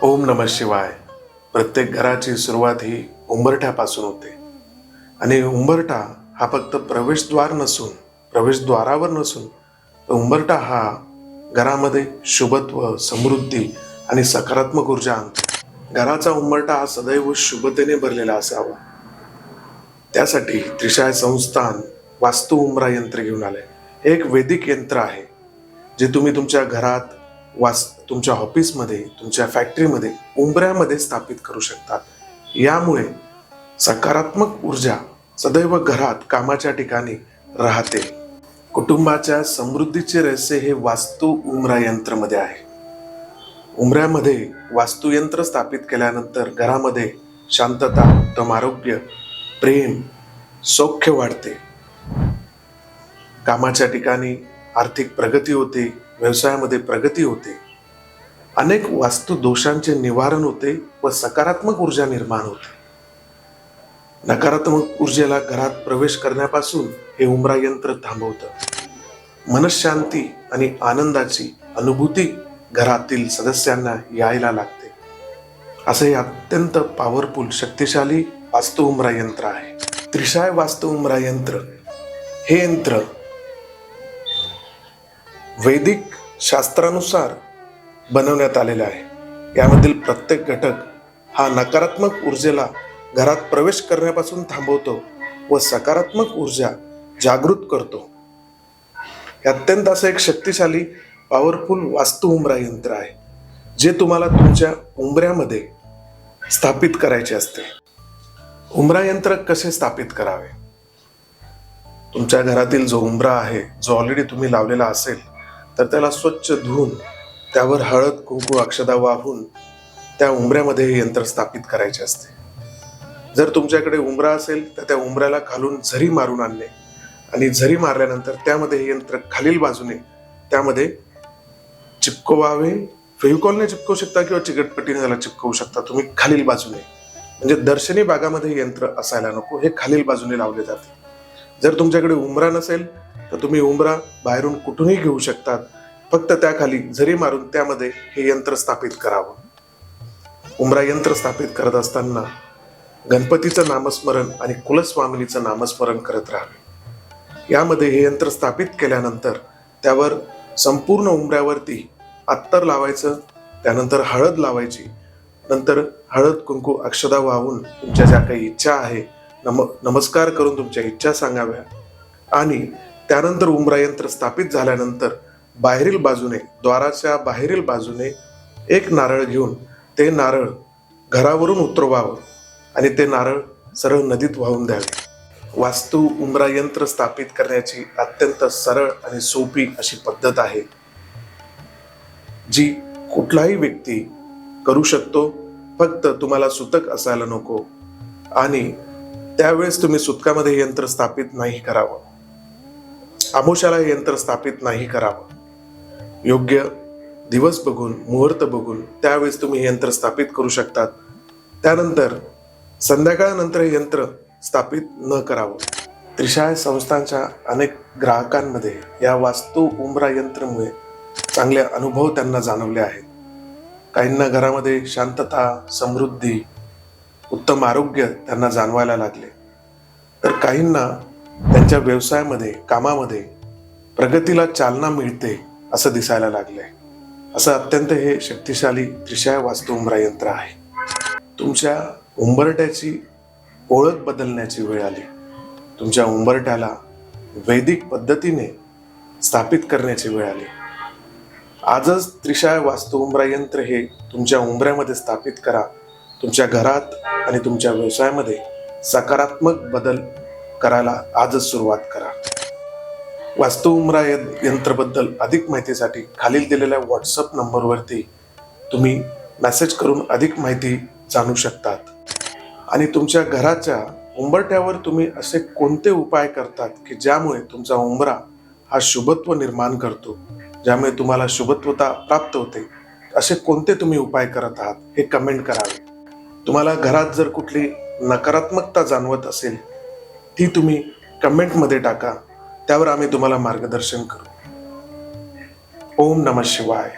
ओम नमः शिवाय. प्रत्येक घराची सुरुवात ही उंबरठ्यापासून होते आणि उंबरठा हा फक्त प्रवेशद्वारावर नसून उंबरठा हा घरामध्ये शुभत्व, समृद्धी आणि सकारात्मक ऊर्जा आणतो. घराचा उंबरठा हा सदैव शुभतेने भरलेला असावा. त्यासाठी त्रिशाय संस्थान वास्तू उंबरा यंत्र घेऊन आले. हे एक वैदिक यंत्र आहे जे तुम्ही तुमच्या घरात, तुमच्या ऑफिसमध्ये, तुमच्या फॅक्टरीमध्ये, उंबऱ्यामध्ये स्थापित करू शकतात. यामुळे सकारात्मक ऊर्जा सदैव घरात, कामाच्या ठिकाणी राहते. कुटुंबाच्या समृद्धीचे रहस्य हे वास्तू उंबरा यंत्र मध्ये आहे. उंबऱ्यामध्ये वास्तुयंत्र स्थापित केल्यानंतर घरामध्ये शांतता, उत्तम आरोग्य, प्रेम, सौख्य वाढते. कामाच्या ठिकाणी आर्थिक प्रगती होते, व्यवसायामध्ये प्रगती होते, अनेक वास्तु दोषांचे निवारण होते व सकारात्मक ऊर्जा निर्माण होते. नकारात्मक ऊर्जेला घरात प्रवेश करण्यापासून हे उंबरा यंत्र थांबवतं. मनशांती आणि आनंदाची अनुभूती घरातील सदस्यांना यायला लागते. असे अत्यंत पॉवरफुल, शक्तिशाली वास्तु उंबरा यंत्र आहे. त्रिशाय वास्तु उंबरा यंत्र हे यंत्र वैदिक शास्त्रानुसार बनवण्यात आलेले आहे. यामधील प्रत्येक घटक हा नकारात्मक ऊर्जेला घरात प्रवेश करण्यापासून थांबवतो व सकारात्मक ऊर्जा जागृत करतो. हे अत्यंत असं एक शक्तिशाली, पॉवरफुल वास्तु उंबरा यंत्र आहे जे तुम्हाला तुमच्या उंबऱ्यामध्ये स्थापित करायचे असते. उंबरा यंत्र कसे स्थापित करावे? तुमच्या घरातील जो उंबरा आहे, जो ऑलरेडी तुम्ही लावलेला असेल, तर त्याला स्वच्छ धुवून त्यावर हळद, कुंकू, अक्षदा वाहून त्या उंबऱ्यामध्ये हे यंत्र स्थापित करायचे असते. जर तुमच्याकडे उंबरा असेल तर त्या उंबऱ्याला खालून झरी मारून आणणे आणि झरी मारल्यानंतर त्यामध्ये हे यंत्र खालील बाजूने त्यामध्ये चिपकवावे. फेविकॉलने चिपकवू शकता किंवा चिकटपट्टीने त्याला चिपकवू शकता तुम्ही खालील बाजूने. म्हणजे दर्शनी भागामध्ये हे यंत्र असायला नको, हे खालील बाजूने लावले जाते. जर तुमच्याकडे उंबरा नसेल तर तुम्ही उंबरा बाहेरून कुठूनही घेऊ शकतात. फक्त त्याखाली झरी मारून त्यामध्ये हे यंत्र स्थापित करावं. उंबरा यंत्र स्थापित करत असताना गणपतीचं नामस्मरण आणि कुलस्वामिनीचं नामस्मरण करत राहावे. यामध्ये हे यंत्र स्थापित केल्यानंतर त्यावर संपूर्ण उंबऱ्यावरती अत्तर लावायचं, त्यानंतर हळद लावायची, नंतर हळद, कुंकू, अक्षदा वाहून तुमच्या ज्या काही इच्छा आहे नमस्कार करून तुमच्या इच्छा सांगाव्या. आणि त्यानंतर उंबरा यंत्र स्थापित झाल्यानंतर बाहेरील बाजूने, द्वाराच्या बाहेरील बाजूने एक नारळ घेऊन ते नारळ घरावरून उतरवावं आणि ते नारळ सरळ नदीत वाहून द्यावे. वास्तु उंबरा यंत्र स्थापित करण्याची अत्यंत सरळ आणि सोपी अशी पद्धत आहे जी कुठलाही व्यक्ती करू शकतो. फक्त तुम्हाला सुतक असायला नको आणि त्यावेळेस तुम्ही सुतकामध्ये हे यंत्र स्थापित नाही करावं. आमोशाला हे यंत्र स्थापित नाही करावं. योग्य दिवस बघून, मुहूर्त बघून त्यावेळेस तुम्ही हे यंत्र स्थापित करू शकतात. त्यानंतर संध्याकाळनंतर हे यंत्र स्थापित न करावं. त्रिशाय संस्थांच्या अनेक ग्राहकांमध्ये या वास्तु उंबरा यंत्रामुळे चांगले अनुभव त्यांना जाणवले आहेत. काहींना घरामध्ये शांतता, समृद्धी, उत्तम आरोग्य त्यांना जाणवायला लागले, तर काहींना त्यांच्या व्यवसायामध्ये, कामामध्ये प्रगतीला चालना मिळते असं दिसायला लागले. असं अत्यंत हे शक्तिशाली त्रिशाय वास्तु उंबरा यंत्र आहे. तुमच्या उंबरठ्याची ओळख बदलण्याची वेळ आली. तुमच्या उंबरठ्याला वैदिक पद्धतीने स्थापित करण्याची वेळ आली. आजच त्रिशाय वास्तु उंबरा यंत्र हे तुमच्या उंबऱ्यामध्ये स्थापित करा. तुमच्या घरात आणि तुमच्या व्यवसायामध्ये सकारात्मक बदल करायला आजच सुरुवात करा. वास्तु उंबरा यंत्राबद्दल अधिक माहितीसाठी खालील दिलेल्या व्हॉट्सअप नंबरवरती तुम्ही मेसेज करून अधिक माहिती जाणू शकतात. आणि तुमच्या घराच्या उंबरठ्यावर तुम्ही असे कोणते उपाय करतात की ज्यामुळे तुमचा उंबरा हा शुभत्व निर्माण करतो, ज्यामुळे तुम्हाला शुभत्वता प्राप्त होते, असे कोणते तुम्ही उपाय करत आहात हे कमेंट करावे. तुम्हाला घरात जर कुठली नकारात्मकता जाणवत असेल ती तुम्ही कमेंटमध्ये टाका. त्यावर आम्ही तुम्हाला मार्गदर्शन करू. ओम नमः शिवाय.